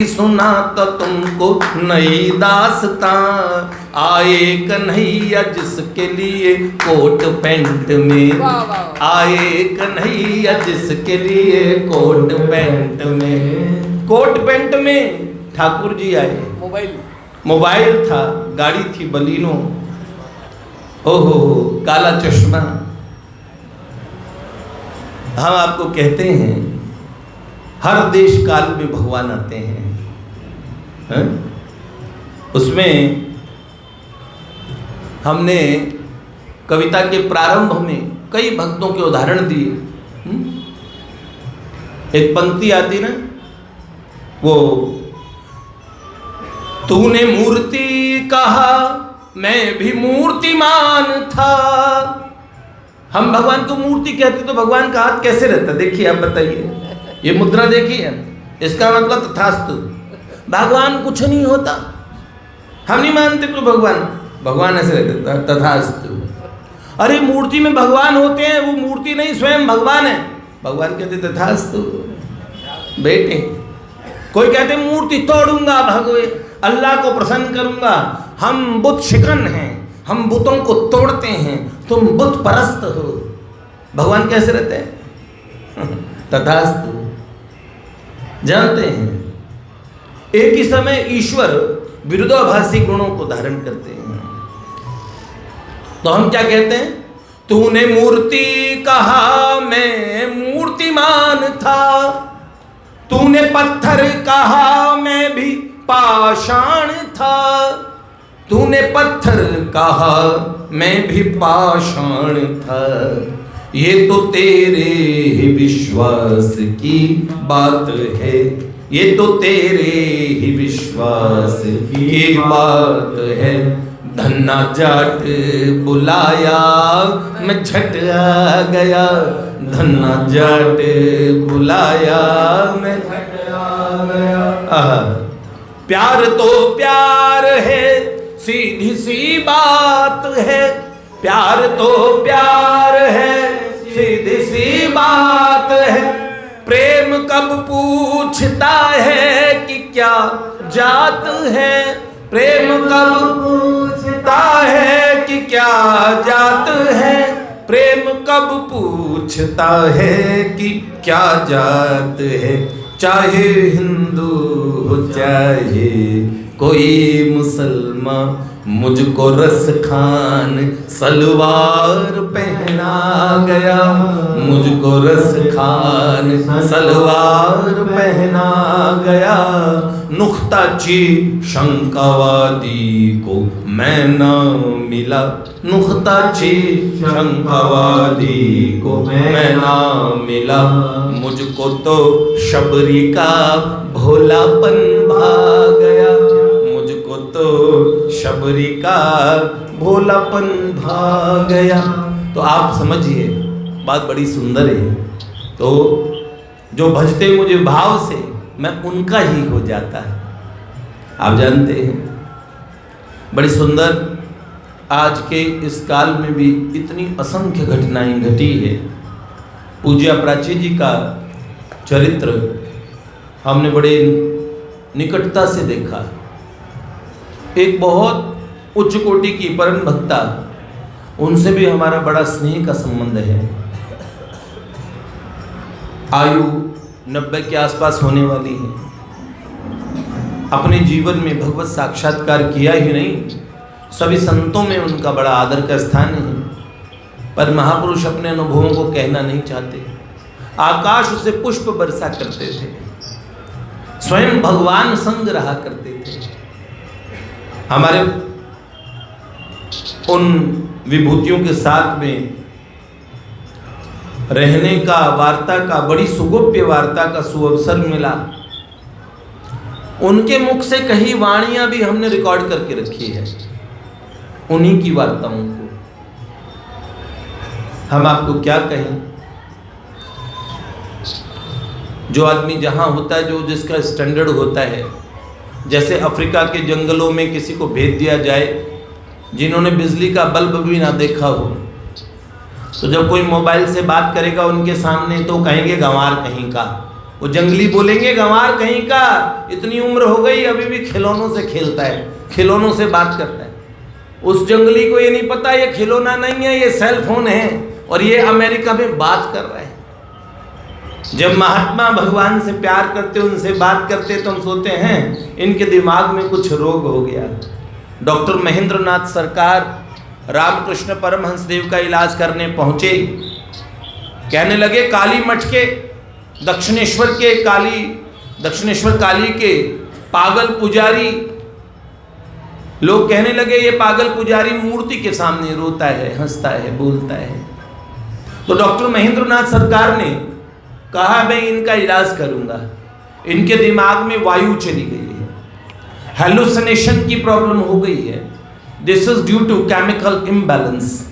सुनाता तुमको नई दास्तां, आए कन्हैया जिसके लिए कोट पैंट में, आए कन्हैया जिसके लिए कोट पैंट में। कोट पैंट में ठाकुर जी आए। मोबाइल था, गाड़ी थी बलिनो, ओहो काला चश्मा। हम आपको कहते हैं हर देश काल में भगवान आते हैं, है? उसमें हमने कविता के प्रारंभ में कई भक्तों के उदाहरण दिए। एक पंक्ति आती ना, वो तूने मूर्ति कहा मैं भी मूर्तिमान था। हम भगवान को मूर्ति कहते तो भगवान का हाथ कैसे रहता? देखिए आप बताइए, ये मुद्रा देखिए, इसका मतलब तथास्तु। भगवान कुछ नहीं होता, हम नहीं मानते तो भगवान ऐसे रहते तथास्तु। अरे मूर्ति में भगवान होते हैं, वो मूर्ति नहीं स्वयं भगवान है। भगवान कहते तथास्तु बेटे। कोई कहते मूर्ति तोड़ूंगा भगवे, अल्लाह को प्रसन्न करूंगा। हम बुत शिकन हैं, हम बुतों को तोड़ते हैं, तुम बुत परस्त हो। भगवान कैसे रहते हैं? तथास्तु। जानते हैं एक ही समय ईश्वर विरुद्धाभासी गुणों को धारण करते हैं। तो हम क्या कहते हैं? तूने मूर्ति कहा मैं मूर्तिमान था, तूने पत्थर कहा मैं भी पाषाण था, तूने पत्थर कहा मैं भी पाषाण था। ये तो तेरे ही विश्वास की बात है, ये तो तेरे ही विश्वास की बात है। धन्ना जाट बुलाया मैं झट आ गया, धन्ना जाट बुलाया मैं झट आ गया। प्यार तो प्यार है, सीधी सी बात है, प्यार तो प्यार है, सीधी सी बात है। प्रेम कब पूछता है कि क्या जात है, प्रेम कब पूछता है कि क्या जात है, प्रेम कब पूछता है कि क्या जात है। चाहे हिंदू हो चाहे कोई मुसलमान, मुझको रस खान सलवार पहना गया, मुझको रस खान सलवार पहना गया। नुख्ताची शंकावादी को मैं ना मिला, नुख्ताची शंकावादी को मैं ना मिला। मुझको तो शबरी का भोलापन भा गया, मुझको तो शबरी का भोलापन भा गया। तो आप समझिए बात बड़ी सुंदर है। तो जो भजते मुझे भाव से मैं उनका ही हो जाता है। आप जानते हैं बड़ी सुंदर आज के इस काल में भी इतनी असंख्य घटनाएं घटी है। पूज्य प्राची जी का चरित्र हमने बड़े निकटता से देखा। एक बहुत उच्च कोटि की परम भक्ता, उनसे भी हमारा बड़ा स्नेह का संबंध है। आयु 90 के आसपास होने वाली है। अपने जीवन में भगवत साक्षात्कार किया ही नहीं, सभी संतों में उनका बड़ा आदर का स्थान है। पर महापुरुष अपने अनुभवों को कहना नहीं चाहते। आकाश उसे पुष्प बरसा करते थे, स्वयं भगवान संग रहा करते थे। हमारे उन विभूतियों के साथ में रहने का, वार्ता का, बड़ी सुगोप्य वार्ता का सुअवसर मिला। उनके मुख से कही वाणियां भी हमने रिकॉर्ड करके रखी है, उन्हीं की वार्ताओं को। हम आपको क्या कहें? जो आदमी जहां होता है, जो जिसका स्टैंडर्ड होता है, जैसे अफ्रीका के जंगलों में किसी को भेज दिया जाए जिन्होंने बिजली का बल्ब भी ना देखा हो, तो जब कोई मोबाइल से बात करेगा उनके सामने तो कहेंगे गंवार कहीं का। वो जंगली बोलेंगे गंवार कहीं का, इतनी उम्र हो गई अभी भी खिलौनों से खेलता है, खिलौनों से बात करता है। उस जंगली को ये नहीं पता ये खिलौना नहीं है, ये सेल फोन है और ये अमेरिका में बात कर रहा है। जब महात्मा भगवान से प्यार करते, उनसे बात करते, तो हम सोचते हैं इनके दिमाग में कुछ रोग हो गया। डॉक्टर महेंद्रनाथ सरकार रामकृष्ण परमहंस देव का इलाज करने पहुंचे। कहने लगे काली मठ के दक्षिणेश्वर काली के पागल पुजारी, लोग कहने लगे ये पागल पुजारी मूर्ति के सामने रोता है, हंसता है, बोलता है। तो डॉक्टर महेंद्रनाथ सरकार ने कहा मैं इनका इलाज करूंगा। इनके दिमाग में वायु चली गई है, हेलुसिनेशन की प्रॉब्लम हो गई है। This is due to chemical imbalance.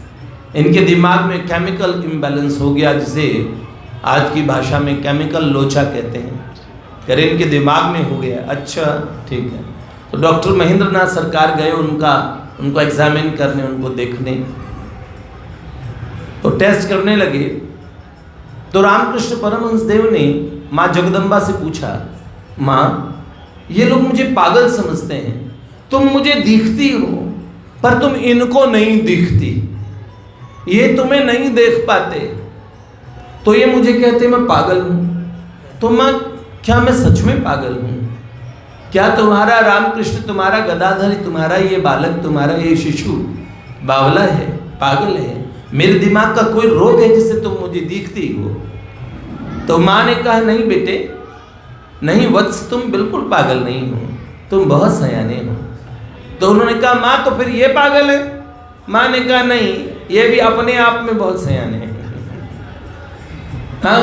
इनके दिमाग में केमिकल इम्बैलेंस हो गया, जिसे आज की भाषा में केमिकल लोचा कहते हैं। अगर इनके दिमाग में हो गया, अच्छा ठीक है। तो डॉक्टर महेंद्रनाथ सरकार गए उनको एग्जामिन करने, उनको देखने। तो टेस्ट करने लगे। तो रामकृष्ण परमहंस देव ने माँ जगदम्बा से पूछा, माँ ये लोग मुझे पागल समझते हैं, तुम मुझे दिखती हो पर तुम इनको नहीं दिखती, ये तुम्हें नहीं देख पाते, तो ये मुझे कहते मैं पागल हूँ। तो माँ क्या मैं सच में पागल हूँ? क्या तुम्हारा रामकृष्ण, तुम्हारा गदाधर, तुम्हारा ये बालक, तुम्हारा ये शिशु बावला है, पागल है? मेरे दिमाग का कोई रोग है जिससे तुम मुझे दिखती हो? तो माँ ने कहा नहीं बेटे, नहीं वत्स, तुम बिल्कुल पागल नहीं हो, तुम बहुत सयाने हो। तो उन्होंने कहा माँ तो फिर ये पागल है? माँ ने कहा नहीं, ये भी अपने आप में बहुत सयाने हैं। हाँ,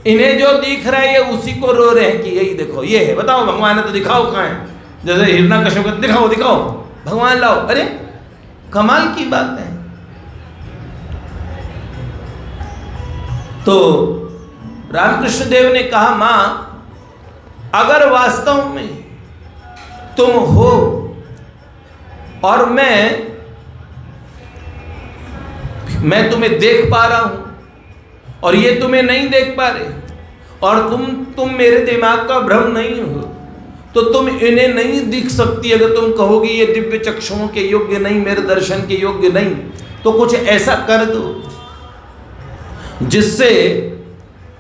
इन्हें जो दिख रहा है ये उसी को रो रहे हैं कि यही देखो ये है। बताओ भगवान है तो दिखाओ कहाँ है? जैसे हिरण्यकश्यप को दिखाओ दिखाओ, भगवान लाओ। अरे कमाल की बात है। तो रामकृष्ण देव ने कहा माँ अगर वास्तव में तुम हो और मैं तुम्हें देख पा रहा हूं और ये तुम्हें नहीं देख पा रहे, और तुम मेरे दिमाग का भ्रम नहीं हो, तो तुम इन्हें नहीं दिख सकती। अगर तुम कहोगी ये दिव्य चक्षुओं के योग्य नहीं, मेरे दर्शन के योग्य नहीं, तो कुछ ऐसा कर दो जिससे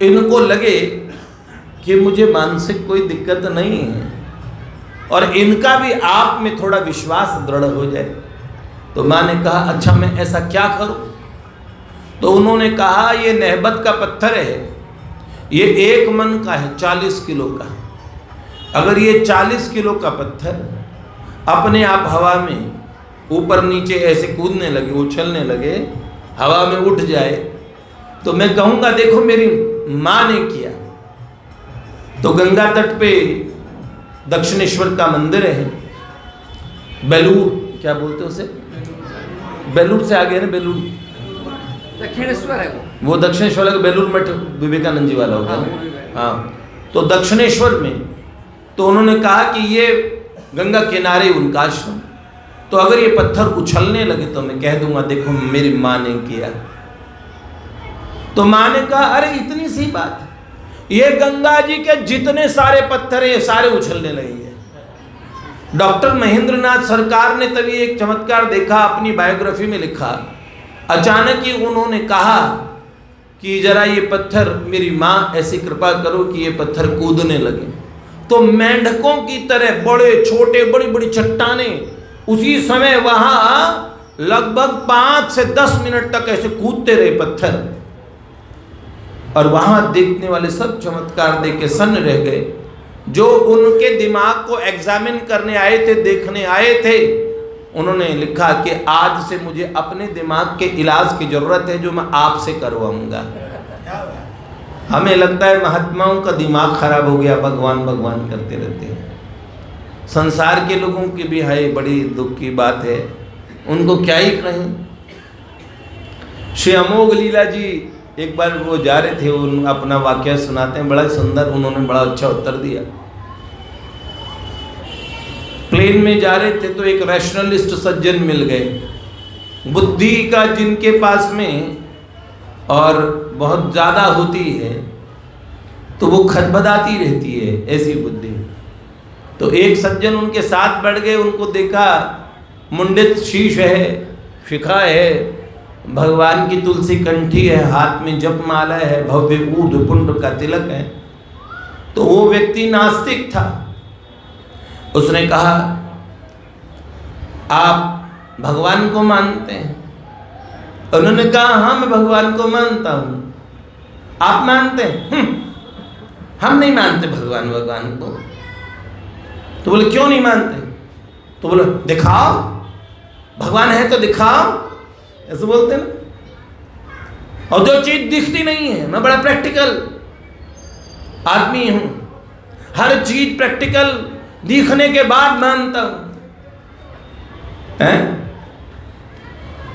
इनको लगे कि मुझे मानसिक कोई दिक्कत नहीं है और इनका भी आप में थोड़ा विश्वास दृढ़ हो जाए। तो माँ ने कहा अच्छा मैं ऐसा क्या करूं? तो उन्होंने कहा ये नहबत का पत्थर है, ये 1 मन का है, 40 किलो का। अगर ये 40 किलो का पत्थर अपने आप हवा में ऊपर नीचे ऐसे कूदने लगे, उछलने लगे, हवा में उठ जाए, तो मैं कहूँगा देखो मेरी माँ ने किया। तो गंगा तट पे दक्षिणेश्वर का मंदिर है, बेलूर, क्या बोलते हैं उसे, बेलूर से आगे है ना, बेलूर दक्षिणेश्वर है वो दक्षिणेश्वर का बेलूर मठ विवेकानंद जी वाला होगा। हाँ, तो दक्षिणेश्वर में तो उन्होंने कहा कि ये गंगा किनारे उनका आश्रम, तो अगर ये पत्थर उछलने लगे तो मैं कह दूंगा देखो मेरी माँ ने किया। तो माँ ने कहा अरे इतनी सी बात, ये गंगा जी के जितने सारे पत्थर हैं सारे उछलने लगे। डॉक्टर महेंद्रनाथ सरकार ने तभी एक चमत्कार देखा, अपनी बायोग्राफी में लिखा, अचानक ही उन्होंने कहा कि जरा ये पत्थर, मेरी माँ ऐसी कृपा करो कि ये पत्थर कूदने लगे। तो मेंढकों की तरह बड़े छोटे बड़ी बड़ी चट्टानें उसी समय वहां लगभग 5 से 10 मिनट तक ऐसे कूदते रहे पत्थर, और वहां देखने वाले सब चमत्कार देख के सन्न रह गए। जो उनके दिमाग को एग्जामिन करने आए थे, देखने आए थे, उन्होंने लिखा कि आज से मुझे अपने दिमाग के इलाज की जरूरत है जो मैं आपसे करवाऊंगा। हमें लगता है महात्माओं का दिमाग खराब हो गया, भगवान भगवान करते रहते हैं। संसार के लोगों की भी है, बड़ी दुख की बात है, उनको क्या ही कहें। श्री अमोघ लीला जी एक बार वो जा रहे थे, उन अपना वाक्य सुनाते हैं, बड़ा सुंदर, उन्होंने बड़ा अच्छा उत्तर दिया। प्लेन में जा रहे थे तो एक रैशनलिस्ट सज्जन मिल गए, बुद्धि का जिनके पास में और बहुत ज़्यादा होती है, तो वो खदबदाती रहती है, ऐसी बुद्धि। तो एक सज्जन उनके साथ बैठ गए, उनको देखा मुंडित शीश है, शिखा है, भगवान की तुलसी कंठी है, हाथ में जप माला है, भव्य ऊर्ध्व पुंड का तिलक है। तो वो व्यक्ति नास्तिक था। उसने कहा, आप भगवान को मानते हैं? उन्होंने कहा, हाँ मैं भगवान को मानता हूं। आप मानते हैं? हम नहीं मानते भगवान को। तो बोले, क्यों नहीं मानते? तो बोले, दिखाओ, भगवान है तो दिखाओ, ऐसे बोलते ना। और जो चीज दिखती नहीं है, मैं बड़ा प्रैक्टिकल आदमी हूं, हर चीज प्रैक्टिकल दिखने के बाद मानता हूं।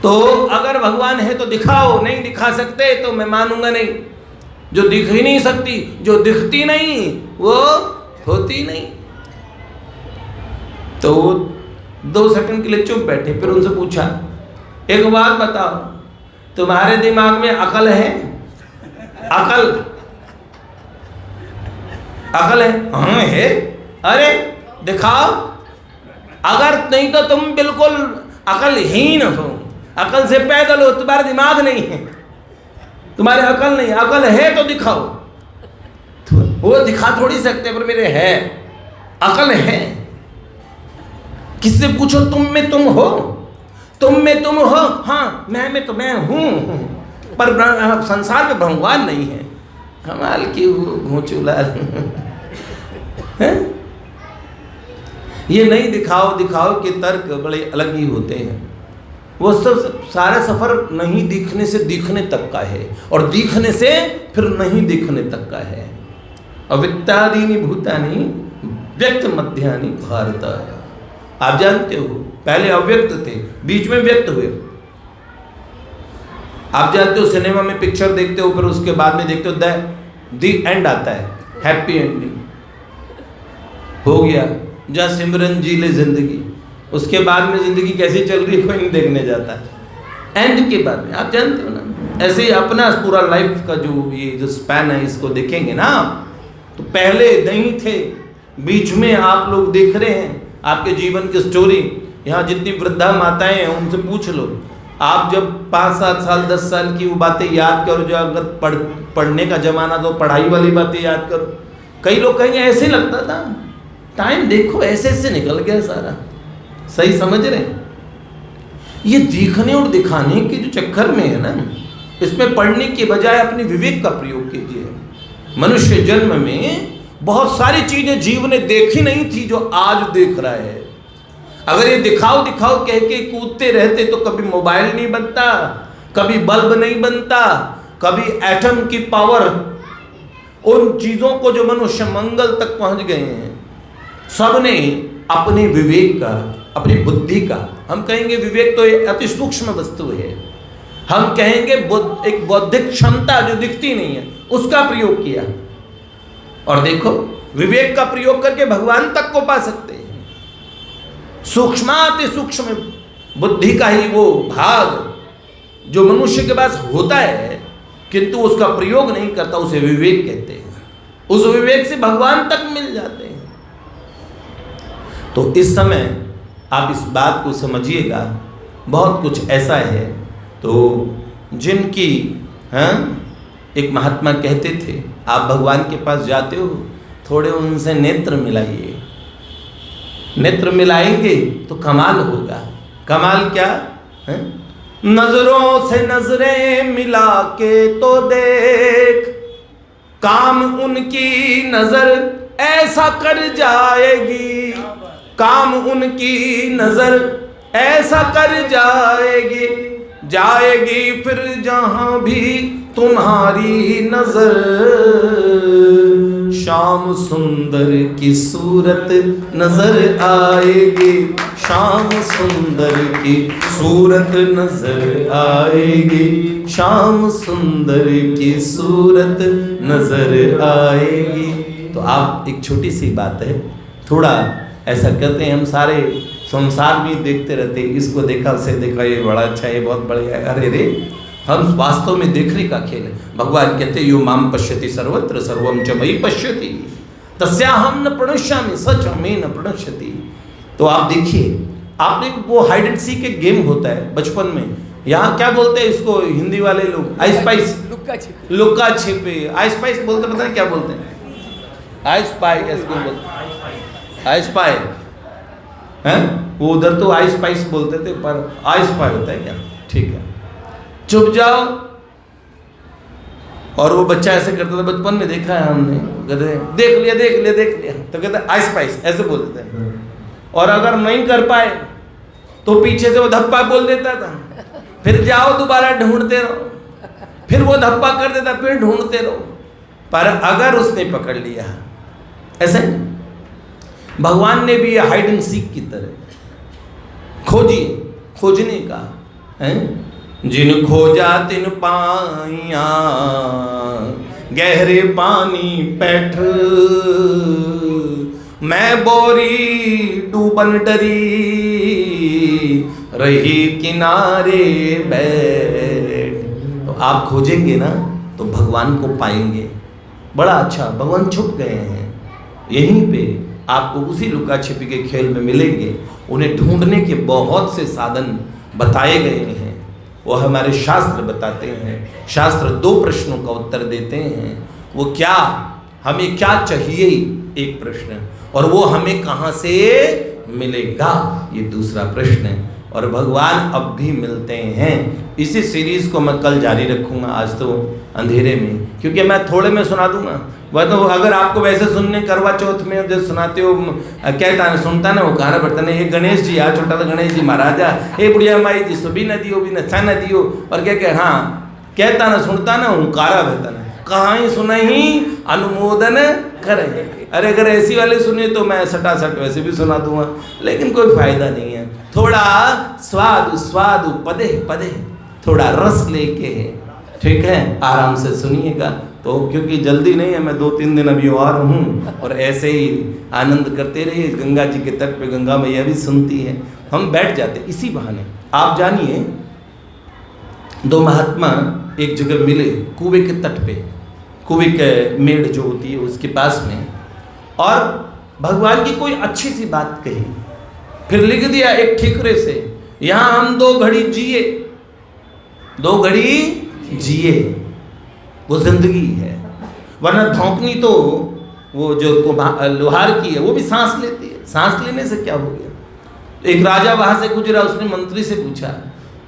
तो अगर भगवान है तो दिखाओ, नहीं दिखा सकते तो मैं मानूंगा नहीं। जो दिख ही नहीं सकती, जो दिखती नहीं वो होती नहीं। तो 2 सेकंड के लिए चुप बैठे, फिर उनसे पूछा, एक बात बताओ, तुम्हारे दिमाग में अकल है? अकल है? हाँ है। अरे दिखाओ। अगर नहीं तो तुम बिल्कुल अकलहीन हो, अकल से पैदल हो, तुम्हारा दिमाग नहीं है, तुम्हारे अकल नहीं, अकल है तो दिखाओ। तो वो दिखा थोड़ी सकते, पर मेरे है, अकल है। किससे पूछो, तुम में तुम हो, तुम में तुम हो, हाँ मैं में तो मैं हूं, पर संसार में भगवान नहीं है। कमाल की घोंचूला है। ये नहीं दिखाओ के तर्क बड़े अलग ही होते हैं। वो सब सारा सफर नहीं दिखने से दिखने तक का है, और दिखने से फिर नहीं दिखने तक का है। अव्यक्तादीनि भूतानि व्यक्त मध्यानि भारत। आप जानते हो, पहले अव्यक्त थे, बीच में व्यक्त हुए। आप जानते हो, सिनेमा में पिक्चर देखते हो, फिर उसके बाद में देखते हो द एंड आता है, हैप्पी एंडिंग हो गया, जा सिमरन जी ले जिंदगी। उसके बाद में जिंदगी कैसी चल रही है कोई नहीं देखने जाता। एंड के बाद में आप जानते हो ना, ऐसे ही अपना पूरा लाइफ का जो स्पैन है, इसको देखेंगे ना आप, तो पहले नहीं थे, बीच में आप लोग देख रहे हैं आपके जीवन की स्टोरी। यहाँ जितनी वृद्धा माताएं हैं उनसे पूछ लो, आप जब 5-7 साल 10 साल की वो बातें याद करो, जो अगर पढ़ने का जमाना तो पढ़ाई वाली बातें याद करो। कई लोग कहेंगे ऐसे लगता था, टाइम देखो ऐसे ऐसे निकल गया सारा। सही समझ रहे हैं? ये दिखने और दिखाने के जो चक्कर में है ना, इसमें पढ़ने के बजाय अपने विवेक का प्रयोग कीजिए। मनुष्य जन्म में बहुत सारी चीजें जीव ने देखी नहीं थी जो आज देख रहा है। अगर ये दिखाओ कह के कूदते रहते तो कभी मोबाइल नहीं बनता, कभी बल्ब नहीं बनता, कभी एटम की पावर, उन चीजों को जो मनुष्य मंगल तक पहुंच गए हैं, सबने अपने विवेक का, अपनी बुद्धि का, हम कहेंगे विवेक तो एक अति सूक्ष्म वस्तु है, हम कहेंगे एक बौद्धिक क्षमता जो दिखती नहीं है, उसका प्रयोग किया। और देखो, विवेक का प्रयोग करके भगवान तक को पा सकते हैं। सूक्ष्माति सूक्ष्म बुद्धि का ही वो भाग जो मनुष्य के पास होता है, किंतु उसका प्रयोग नहीं करता, उसे विवेक कहते हैं। उस विवेक से भगवान तक मिल जाते हैं। तो इस समय आप इस बात को समझिएगा, बहुत कुछ ऐसा है तो जिनकी एक महात्मा कहते थे, आप भगवान के पास जाते हो, थोड़े उनसे नेत्र मिलाइए। नेत्र मिलाएंगे तो कमाल होगा। कमाल क्या है? नजरों से नजरें मिला के तो देख, काम उनकी नजर ऐसा कर जाएगी, काम उनकी नजर ऐसा कर जाएगी, जाएगी फिर जहां भी तुम्हारी नजर, शाम सुंदर की सूरत नजर आएगी, शाम सुंदर की सूरत नजर आएगी, शाम सुंदर की सूरत नजर आएगी। तो आप, एक छोटी सी बात है, थोड़ा ऐसा कहते हैं, हम सारे संसार भी देखते रहते, इसको देखा उसे देखा, ये बड़ा अच्छा है, बहुत बढ़िया है, अरे रे हम वास्तव में देखने का खेल है। भगवान कहते यो माम पश्यति सर्वत्र सर्वम च मयि पश्यति तस्याहम न प्रणश्यामि सच में न प्रणश्यति। तो आप देखिए, आपने वो हाइड एंड सीक एक गेम होता है बचपन में, यहाँ क्या बोलते हैं इसको हिंदी वाले लोग, आई स्पाइस, लुक्का छिपे, आई स्पाइस बोलते, पता है क्या बोलते हैं, आई स्पाई, कैसे बोलते, आई स्पाई हैं, वो उधर तो आई स्पाइस बोलते थे, पर आई स्पाई होता है क्या, ठीक है, चुप जाओ। और वो बच्चा ऐसे करता था, बचपन में देखा है हमने, कहते देख लिया देख लिया देख लिया, तो कहते आई स्पाइस, ऐसे बोलते थे। और अगर नहीं कर पाए तो पीछे से वो धप्पा बोल देता था, फिर जाओ दोबारा ढूंढते रहो, फिर वो धप्पा कर देता, फिर ढूंढते रहो। पर अगर उसने पकड़ लिया, ऐसा भगवान ने भी हाइड एंड सीक की तरह खोजिए, खोजने का है, जिन खोजा तिन पाइया गहरे पानी पैठ, मैं बोरी डूबन डरी रही किनारे बैठ। तो आप खोजेंगे ना तो भगवान को पाएंगे। बड़ा अच्छा, भगवान छुप गए हैं यहीं पे, आपको उसी लुका छिपी के खेल में मिलेंगे। उन्हें ढूंढने के बहुत से साधन बताए गए हैं, वो हमारे शास्त्र बताते हैं। शास्त्र 2 प्रश्नों का उत्तर देते हैं, वो क्या, हमें क्या चाहिए एक प्रश्न, और वो हमें कहाँ से मिलेगा ये दूसरा प्रश्न है। और भगवान अब भी मिलते हैं। इसी सीरीज को मैं कल जारी रखूँगा, आज तो अंधेरे में, क्योंकि मैं थोड़े में सुना दूंगा। वह तो अगर आपको वैसे सुनने करवा चौथ में जब सुनाते हो, कहता है सुनता ना, वो कहा पड़ता ना, ये गणेश जी आ छोटा सा गणेश जी महाराजा, हे बुढ़िया माई जी सुबी न दियो भी नच्छा न दियो, और क्या क्या, हाँ कहता ना सुनता ना, हुंकारा बहता ना, कहाँ ही सुना ही अनुमोदन करें। अरे अगर ऐसी वाले सुने तो मैं सटासट वैसे भी सुना दूंगा, लेकिन कोई फायदा नहीं है। थोड़ा स्वाद स्वाद पदे पदे, थोड़ा रस लेके, ठीक है, आराम से सुनिएगा। तो क्योंकि जल्दी नहीं है, मैं 2-3 दिन अभी और हूँ, और ऐसे ही आनंद करते रहिए। गंगा जी के तट पे गंगा मैया भी सुनती है, हम बैठ जाते इसी बहाने। आप जानिए, 2 महात्मा एक जगह मिले कुएं के तट पे, कुएं के मेड़ जो होती है उसके पास में, और भगवान की कोई अच्छी सी बात कही, फिर लिख दिया एक ठिकरे से, यहाँ हम 2 घड़ी जिए, 2 घड़ी जिए, वो जिंदगी है। वरना धौंकनी तो वो जो लोहार की है वो भी सांस लेती है, सांस लेने से क्या हो गया। एक राजा वहां से गुजरा, उसने मंत्री से पूछा,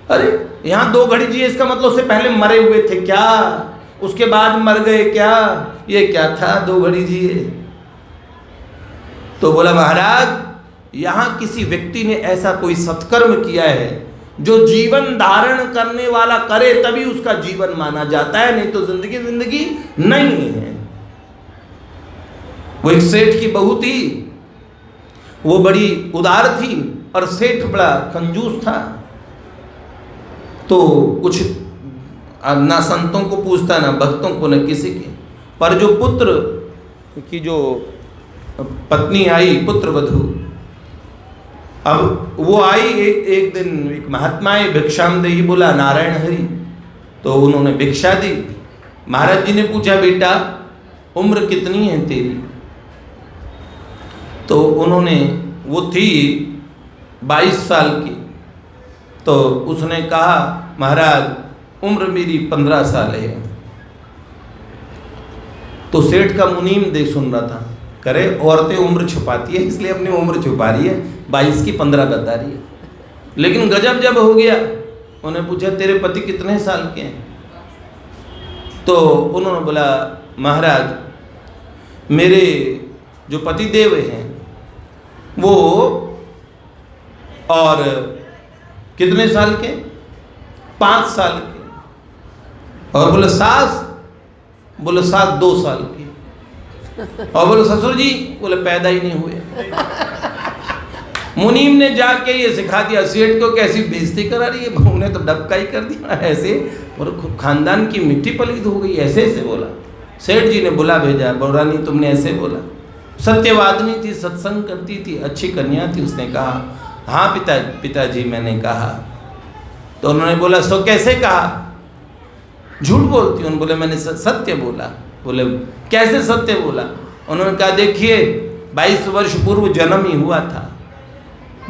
अरे यहाँ 2 घड़ी जिए, इसका मतलब उससे पहले मरे हुए थे क्या, उसके बाद मर गए क्या, ये क्या था 2 घड़ी जिए। तो बोला, महाराज यहाँ किसी व्यक्ति ने ऐसा कोई सत्कर्म किया है जो जीवन धारण करने वाला करे तभी उसका जीवन माना जाता है, नहीं तो जिंदगी जिंदगी नहीं है। वो एक सेठ की बहू थी, वो बड़ी उदार थी, और सेठ बड़ा कंजूस था। तो कुछ ना संतों को पूछता, ना भक्तों को, न किसी के। पर जो पुत्र की जो पत्नी आई, पुत्र वधू, अब वो आई एक दिन, एक महात्मा है, भिक्षाम देही, बोला नारायण हरि, तो उन्होंने भिक्षा दी। महाराज जी ने पूछा, बेटा उम्र कितनी है तेरी? तो उन्होंने, वो थी 22 साल की, तो उसने कहा, महाराज उम्र मेरी 15 साल है। तो सेठ का मुनीम दे सुन रहा था, करे औरतें उम्र छुपाती है, इसलिए अपनी उम्र छुपा रही है, 22 की 15 बता रही है। लेकिन गजब जब हो गया, उन्हें पूछा तेरे पति कितने साल के हैं? तो उन्होंने बोला, महाराज मेरे जो पति देव हैं वो और कितने साल के? 5 साल के। और बोले सास? बोले सास 2 साल की। और बोले ससुर जी? बोले पैदा ही नहीं हुए। मुनीम ने जाके ये सिखा दिया सेठ को, कैसी बेइज्जती करा रही है, बहू ने तो डबका ही कर दिया ऐसे, और खानदान की मिट्टी पलीद हो गई, ऐसे ऐसे बोला। सेठ जी ने बुला भेजा, बोला नहीं तुमने ऐसे बोला। सत्यवादिनी थी, सत्संग करती थी, अच्छी कन्या थी। उसने कहा, हाँ पिताजी मैंने कहा। तो उन्होंने बोला, सो कैसे कहा? झूठ बोलती हूँ? बोले मैंने सत्य बोला। बोले कैसे सत्य बोला? उन्होंने कहा देखिए 22 वर्ष पूर्व जन्म ही हुआ था,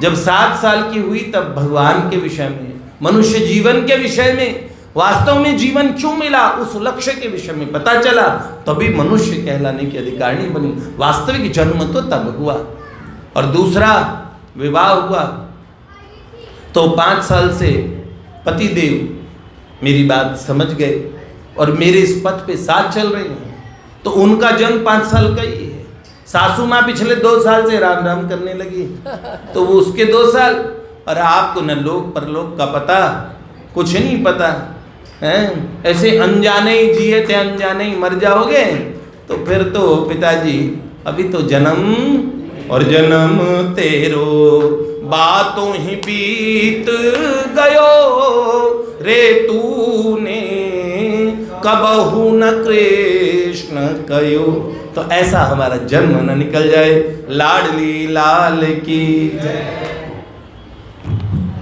जब 7 साल की हुई तब भगवान के विषय में, मनुष्य जीवन के विषय में, वास्तव में जीवन क्यों मिला उस लक्ष्य के विषय में पता चला, तभी मनुष्य कहलाने की अधिकारिणी बनी। वास्तविक जन्म तो तब हुआ। और दूसरा, विवाह हुआ तो 5 साल से पतिदेव मेरी बात समझ गए और मेरे इस पथ पे साथ चल रहे हैं, तो उनका जन्म 5 साल का ही है। सासू माँ पिछले 2 साल से राम राम करने लगी, तो वो उसके 2 साल। और आपको न लोक परलोक का पता, कुछ नहीं पता हैं, ऐसे अनजाने ही जिए थे, अनजाने ही मर जाओगे। तो फिर तो पिताजी अभी तो जन्म और जन्म तेरो बातों ही बीत गयो रे तूने कबहू न कृष्ण कयो। तो ऐसा हमारा जन्म न निकल जाए। लाडली लाल की जय।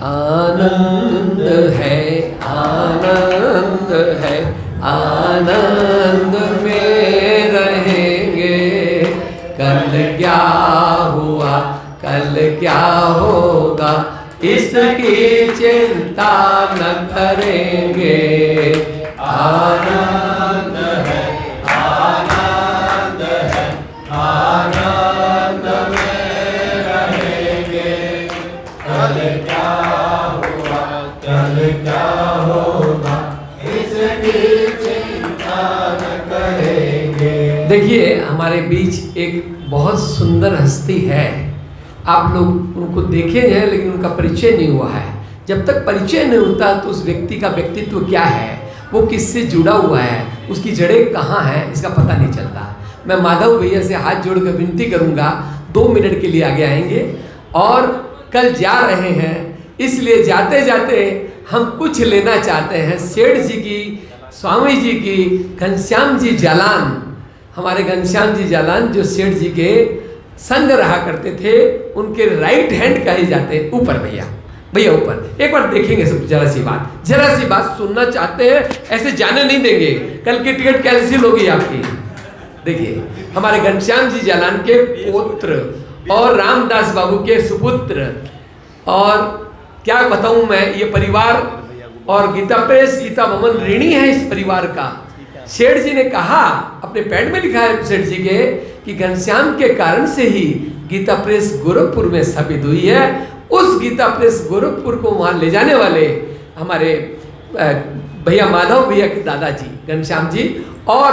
आनंद है, आनंद है, आनंद में रहेंगे। कल क्या हुआ, कल क्या होगा, इसकी चिंता न करेंगे। आनंद है, आनंद है, आनंद में रहेंगे। कल क्या हुआ, कल क्या होगा, इसकी चिंता न करेंगे। देखिए हमारे बीच एक बहुत सुंदर हस्ती है। आप लोग उनको देखे हैं लेकिन उनका परिचय नहीं हुआ है। जब तक परिचय नहीं होता तो उस व्यक्ति का व्यक्तित्व क्या है, वो किससे जुड़ा हुआ है, उसकी जड़ें कहाँ हैं, इसका पता नहीं चलता। मैं माधव भैया से हाथ जोड़कर विनती करूँगा 2 मिनट के लिए आगे आएंगे। और कल जा रहे हैं, इसलिए जाते जाते हम कुछ लेना चाहते हैं सेठ जी की, स्वामी जी की, घनश्याम जी जालान, हमारे घनश्याम जी जालान जो सेठ जी के संग रहा करते थे, उनके राइट हैंड कहे जाते हैं। ऊपर भैया, भैया ऊपर एक बार देखेंगे सब। जरा सी बात सुनना चाहते हैं, ऐसे जाने नहीं देंगे। कल की टिकट कैंसिल होगी आपकी। देखिए हमारे घनश्याम जी जालान के पुत्र और रामदास बाबू के सुपुत्र, और क्या बताऊं मैं, ये परिवार और गीता प्रेस, गीता भवन ऋणी है इस परिवार का। सेठ जी ने कहा, अपने पैड में लिखा है सेठ जी के, कि घनश्याम के कारण से ही गीता प्रेस गोरखपुर में स्थापित हुई है। उस गीता प्रेस गोरखपुर को वहाँ ले जाने वाले हमारे भैया माधव भैया के दादाजी घनश्याम जी। और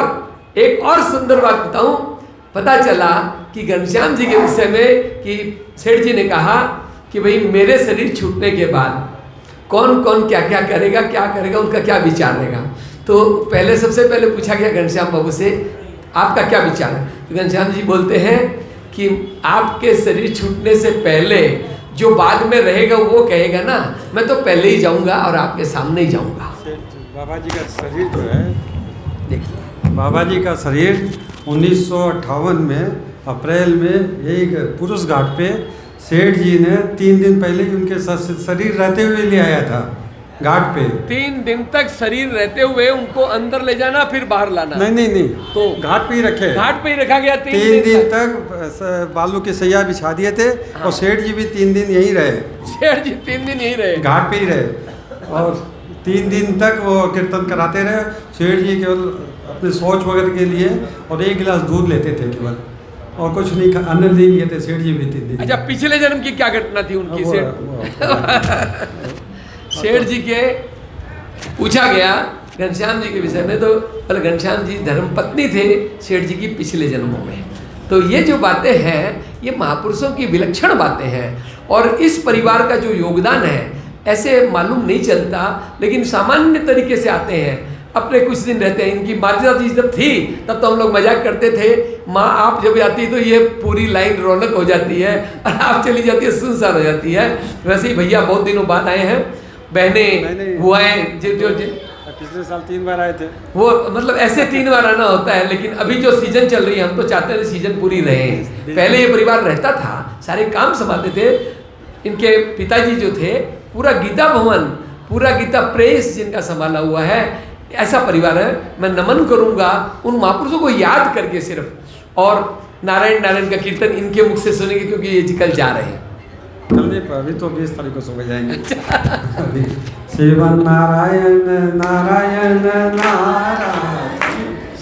एक और सुंदर बात बताऊं, पता चला कि घनश्याम जी के विषय में कि सेठ जी ने कहा कि भाई मेरे शरीर छूटने के बाद कौन कौन क्या क्या करेगा, उनका क्या विचार रहेगा। तो पहले सबसे पहले पूछा गया घनश्याम बाबू से, आपका क्या विचार है? तो घनश्याम जी बोलते हैं कि आपके शरीर छूटने से पहले जो बाद में रहेगा वो कहेगा ना, मैं तो पहले ही जाऊंगा और आपके सामने ही जाऊंगा। बाबा जी का शरीर जो है, देखिए बाबा जी का शरीर 1958 में अप्रैल में यही पुरुष घाट पे सेठ जी ने 3 दिन पहले ही उनके शरीर रहते हुए ले आया था घाट पे। 3 दिन तक शरीर रहते हुए उनको अंदर ले जाना, फिर बाहर लाना? नहीं, तो घाट पे ही रखे, घाट पे ही रखा गया। 3 दिन तक बालू के सैया बिछा दिए थे। हाँ। और सेठ जी भी 3 दिन यहीं रहे। सेठ जी 3 दिन यहीं रहे, घाट पे ही रहे। और 3 दिन तक वो कीर्तन कराते रहे। सेठ जी केवल अपने शौच वगैरह के लिए और 1 गिलास दूध लेते थे केवल, और कुछ नहीं, अन्न नहीं लिए थे सेठ जी भी 3 दिन। अच्छा, पिछले जन्म की क्या घटना थी उनकी? सेठ जी के पूछा गया घनश्याम जी के विषय में, तो बोले घनश्याम जी धर्मपत्नी थे सेठ जी की पिछले जन्मों में। तो ये जो बातें हैं ये महापुरुषों की विलक्षण बातें हैं। और इस परिवार का जो योगदान है ऐसे मालूम नहीं चलता, लेकिन सामान्य तरीके से आते हैं, अपने कुछ दिन रहते हैं। इनकी माता जी जब थी तब तो हम लोग मजाक करते थे, माँ आप जब आती तो ये पूरी लाइन रौनक हो जाती है, और आप चली जाती है सुनसान हो जाती है। वैसे ही भैया बहुत दिनों बाद आए हैं, बहनें बुआएं जो पिछले साल 3 बार आए थे। वो मतलब ऐसे 3 बार आना होता है, लेकिन अभी जो सीजन चल रही है हम तो चाहते हैं सीजन पूरी रहे। पहले ये परिवार रहता था, सारे काम संभालते थे। इनके पिताजी जो थे पूरा गीता भवन, पूरा गीता प्रेस जिनका संभाला हुआ है, ऐसा परिवार है। मैं नमन करूंगा उन महापुरुषों को याद करके सिर्फ, और नारायण नारायण का कीर्तन इनके मुख से सुनेंगे, क्योंकि ये जी कल जा रहे हैं। कल नहीं, अभी तो 20 तारीख को सुबह जाएंगे। अभी श्रीमन नारायण नारायण नारायण,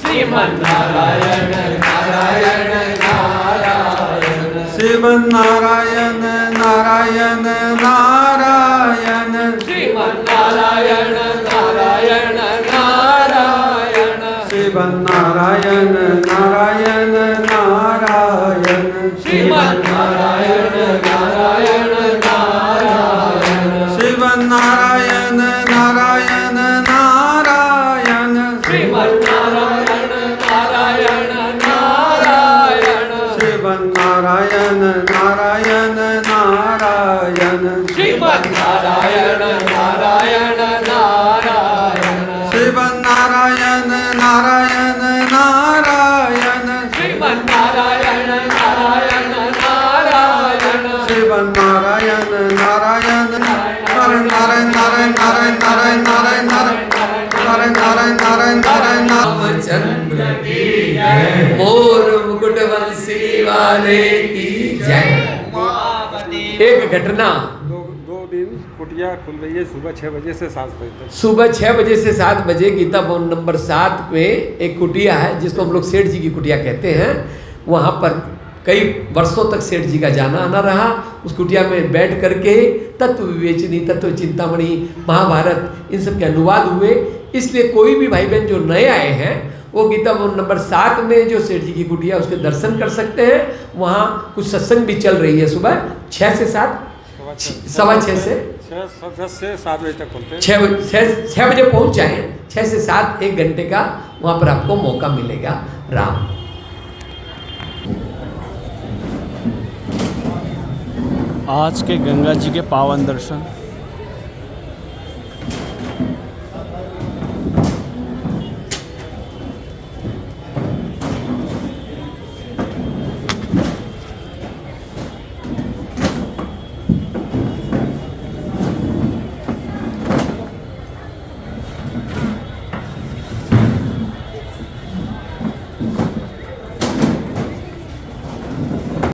श्रीमन नारायण नारायण नारायण, श्रीमन नारायण नारायण नारायण, श्रीमन नारायण नारायण नारायण, श्रीमन नारायण नारायण नारायण, श्रीमन नारायण नारायण नारायण, श्रीमन नारायण नारायण नारायण, श्रीमन नारायण नारायण नारायण, श्रीमन नारायण नारायण नारायण, श्रीमन नारायण नारायण नारायण, श्रीमन नारायण नारायण नारायण, श्रीमन नारायण नारायण नारायण, श्रीमन नारायण नारायण नारायण नारायण नारायण नारायण नारायण नारायण नारायण नारायण नारायण रामचंद्र की जय, मोर मुकुट बंसी वाले की जय। एक घटना, दो दिन कुटिया खुल रही है सुबह 6 बजे से 7 बजे तक। सुबह 6 बजे से 7 बजे गीता भवन नंबर 7 में एक कुटिया है, जिसको हम लोग सेठ जी की कुटिया कहते हैं। वहाँ पर कई वर्षों तक सेठ जी का जाना आना रहा। उस कुटिया में बैठ करके तत्व विवेचनी, तत्व चिंतामणि, महाभारत, इन सब के अनुवाद हुए। इसलिए कोई भी भाई बहन जो नए आए हैं वो गीता भवन नंबर 7 में जो सेठ जी की कुटिया उसके दर्शन कर सकते हैं। वहाँ कुछ सत्संग भी चल रही है सुबह 6 से 7, 6:15 से 10 से 7 बजे तक खुलते हैं। 6 बजे पहुँच जाएँ, 6 से 7 1 घंटे का वहाँ पर आपको मौका मिलेगा। राम। आज के गंगा जी के पावन दर्शन